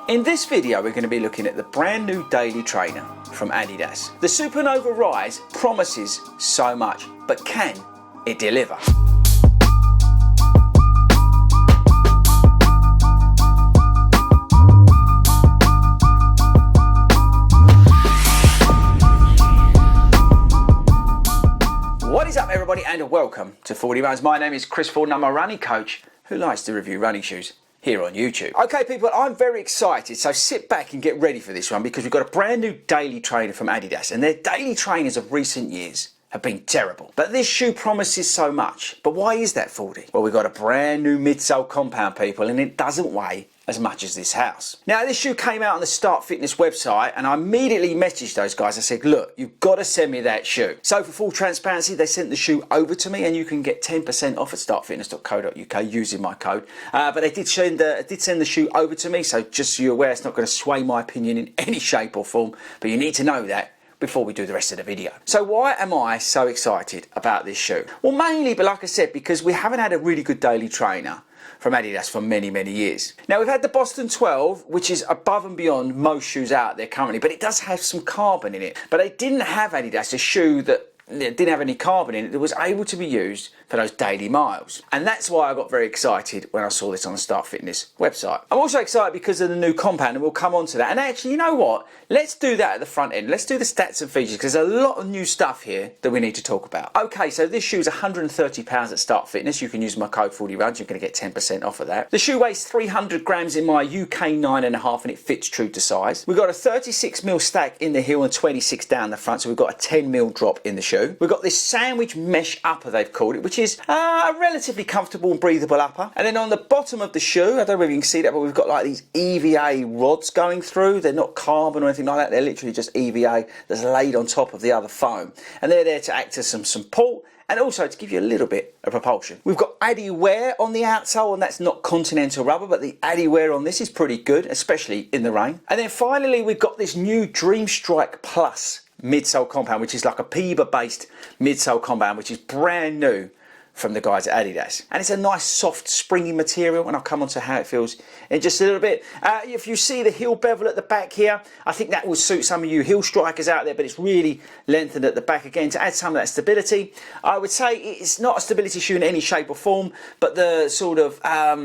In this video we're going to be looking at the brand new daily trainer from Adidas. The Supernova Rise promises so much, but can it deliver? What is up everybody and welcome to 40 Runs. My name is Chris Ford and I'm a running coach who likes to review running shoes here on YouTube. Okay people, I'm very excited, so sit back and get ready for this one because we've got a brand new daily trainer from Adidas, and their daily trainers of recent years have been terrible. But this shoe promises so much. But why is that, 40? Well, we've got a brand new midsole compound, people, and it doesn't weigh as much as this house. Now, this shoe came out on the Start Fitness website, and I immediately messaged those guys. I said, look, you've got to send me that shoe. So for full transparency, they sent the shoe over to me, and you can get 10% off at startfitness.co.uk using my code. But they did send the shoe over to me, so just so you're aware, it's not going to sway my opinion in any shape or form, but you need to know that before we do the rest of the video. So why am I so excited about this shoe? Well, mainly, but like I said, because we haven't had a really good daily trainer from Adidas for many years. Now, we've had the Boston 12, which is above and beyond most shoes out there currently, but it does have some carbon in it. But they didn't have, Adidas, a shoe that didn't have any carbon in it that was able to be used for those daily miles. And that's why I got very excited when I saw this on the Start Fitness website. I'm also excited because of the new compound, and we'll come on to that. And actually, you know what? Let's do that at the front end. Let's do the stats and features, because there's a lot of new stuff here that we need to talk about. Okay, so this shoe is £130 at Start Fitness. You can use my code 40runs. You're going to get 10% off of that. The shoe weighs 300 grams in my UK 9.5, and it fits true to size. We've got a 36mm stack in the heel and 26 down the front, so we've got a 10mm drop in the shoe. We've got this sandwich mesh upper, they've called it, which is a relatively comfortable and breathable upper. And then on the bottom of the shoe, I don't know if you can see that, but we've got like these EVA rods going through. They're not carbon or anything like that. They're literally just EVA that's laid on top of the other foam. And they're there to act as some support and also to give you a little bit of propulsion. We've got Adi wear on the outsole, and that's not Continental rubber, but the Adi wear on this is pretty good, especially in the rain. And then finally, we've got this new Dream Strike Plus midsole compound, which is like a PEBA based midsole compound, which is brand new from the guys at Adidas. And it's a nice soft springy material, and I'll come on to how it feels in just a little bit. If you see the heel bevel at the back here, I think that will suit some of you heel strikers out there, but it's really lengthened at the back again to add some of that stability. I would say it's not a stability shoe in any shape or form, but the sort of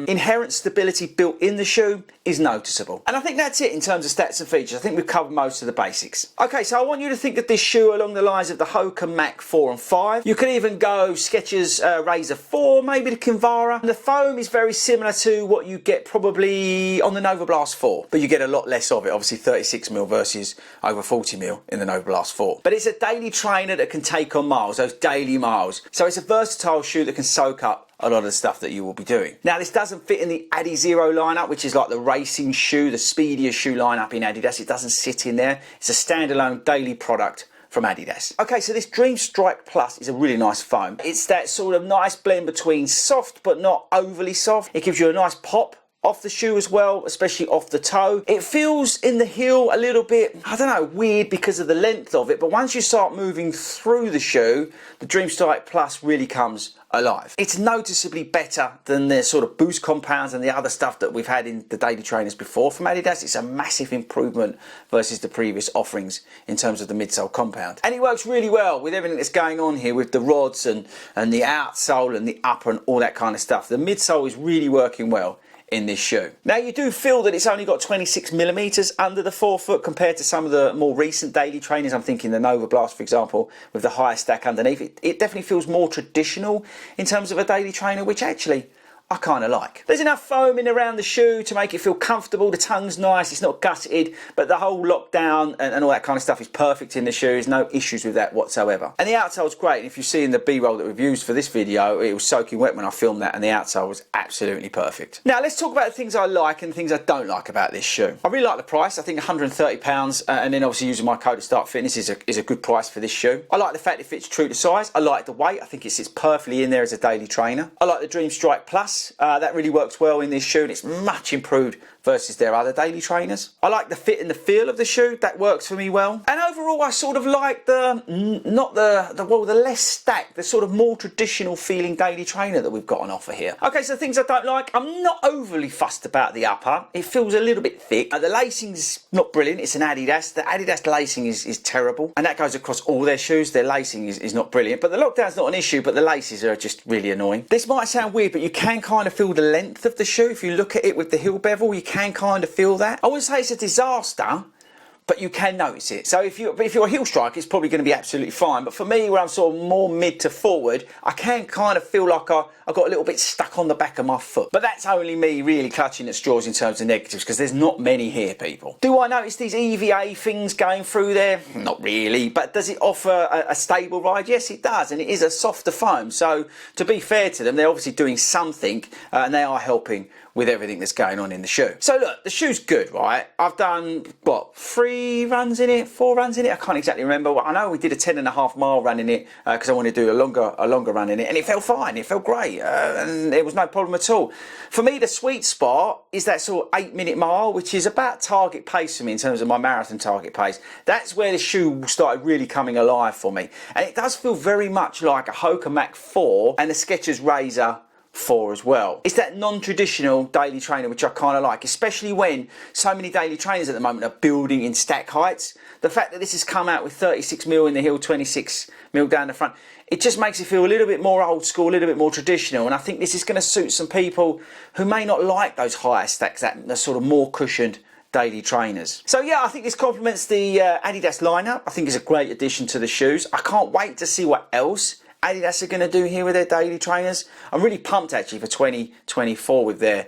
inherent stability built in the shoe is noticeable. And I think that's it in terms of stats and features. I think we've covered most of the basics. Okay, so I want you to think of this shoe along the lines of the Hoka Mach 4 and 5. You could even go Skechers Razor 4, maybe the Kinvara. And the foam is very similar to what you get probably on the Nova Blast 4, but you get a lot less of it, obviously 36mm versus over 40mm in the Nova Blast 4. But it's a daily trainer that can take on miles, those daily miles. So it's a versatile shoe that can soak up a lot of the stuff that you will be doing. Now, this doesn't fit in the Adi Zero lineup, which is like the racing shoe, the speedier shoe lineup in Adidas. It doesn't sit in there. It's a standalone daily product from Adidas. Okay, so this Dream Strike Plus is a really nice foam. It's that sort of nice blend between soft but not overly soft. It gives you a nice pop off the shoe as well, especially off the toe. It feels in the heel a little bit, I don't know, weird because of the length of it, but once you start moving through the shoe, the Dream Strike Plus really comes alive. It's noticeably better than the sort of boost compounds and the other stuff that we've had in the daily trainers before from Adidas. It's a massive improvement versus the previous offerings in terms of the midsole compound. And it works really well with everything that's going on here with the rods and the outsole and the upper and all that kind of stuff. The midsole is really working well in this shoe. Now, you do feel that it's only got 26mm under the forefoot compared to some of the more recent daily trainers. I'm thinking the Nova Blast, for example, with the higher stack underneath. It definitely feels more traditional in terms of a daily trainer, which actually I kind of like. There's enough foaming around the shoe to make it feel comfortable. The tongue's nice, it's not gutted, but the whole lockdown and all that kind of stuff is perfect in the shoe. There's no issues with that whatsoever. And the outsole's great. And if you see in the B-roll that we've used for this video, it was soaking wet when I filmed that, and the outsole was absolutely perfect. Now, let's talk about the things I like and the things I don't like about this shoe. I really like the price. I think £130, and then obviously using my code at Start Fitness is a good price for this shoe. I like the fact it fits true to size. I like the weight. I think it sits perfectly in there as a daily trainer. I like the Dream Strike Plus. That really works well in this shoe, and it's much improved versus their other daily trainers. I like the fit and the feel of the shoe. That works for me well. And overall, I sort of like the less stacked, the sort of more traditional feeling daily trainer that we've got on offer here. Okay, so things I don't like. I'm not overly fussed about the upper. It feels a little bit thick. The lacing's not brilliant. It's an Adidas. The Adidas lacing is terrible. And that goes across all their shoes. Their lacing is not brilliant. But the lockdown's not an issue, but the laces are just really annoying. This might sound weird, but you can kind of feel the length of the shoe. If you look at it with the heel bevel, you can kind of feel that. I wouldn't say it's a disaster, but you can notice it. So if you're a heel striker, it's probably going to be absolutely fine. But for me, where I'm sort of more mid to forward, I can kind of feel like I got a little bit stuck on the back of my foot. But that's only me really clutching at straws in terms of negatives, because there's not many here, people. Do I notice these EVA things going through there? Not really. But does it offer a stable ride? Yes, it does. And it is a softer foam. So to be fair to them, they're obviously doing something, and they are helping with everything that's going on in the shoe. So look, the shoe's good, right? I've done, what, 4 runs in it? I can't exactly remember. Well, I know we did a 10.5 mile run in it because I wanted to do a longer run in it, and it felt fine. It felt great, and there was no problem at all. For me, the sweet spot is that sort of 8-minute mile, which is about target pace for me in terms of my marathon target pace. That's where the shoe started really coming alive for me. And it does feel very much like a Hoka Mach 4 and the Skechers Razor 4 as well. It's that non-traditional daily trainer which I kind of like, especially when so many daily trainers at the moment are building in stack heights. The fact that this has come out with 36mm in the heel, 26mm down the front, it just makes it feel a little bit more old school, a little bit more traditional, and I think this is going to suit some people who may not like those higher stacks, the sort of more cushioned daily trainers. So yeah, I think this complements the Adidas lineup. I think it's a great addition to the shoes. I can't wait to see what else Adidas are going to do here with their daily trainers. I'm really pumped actually for 2024 with their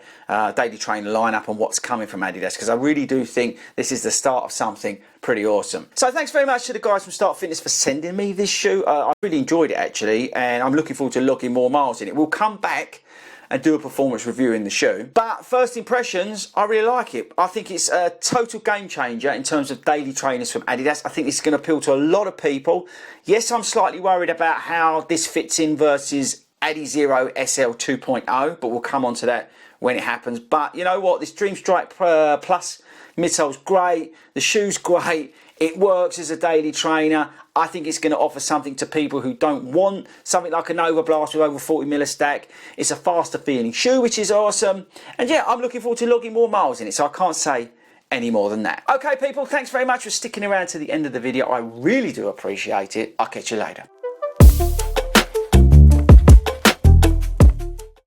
daily trainer lineup and what's coming from Adidas, because I really do think this is the start of something pretty awesome. So thanks very much to the guys from Start Fitness for sending me this shoe. I really enjoyed it actually, and I'm looking forward to logging more miles in it. We'll come back and do a performance review in the shoe. But first impressions, I really like it. I think it's a total game changer in terms of daily trainers from Adidas. I think it's going to appeal to a lot of people. Yes, I'm slightly worried about how this fits in versus Adizero SL 2.0, but we'll come on to that when it happens. But you know what? This Dream Strike Plus midsole's great. The shoe's great. It works as a daily trainer. I think it's going to offer something to people who don't want something like a Nova Blast with over 40mm stack. It's a faster feeling shoe, which is awesome. And yeah, I'm looking forward to logging more miles in it, so I can't say any more than that. Okay, people, thanks very much for sticking around to the end of the video. I really do appreciate it. I'll catch you later.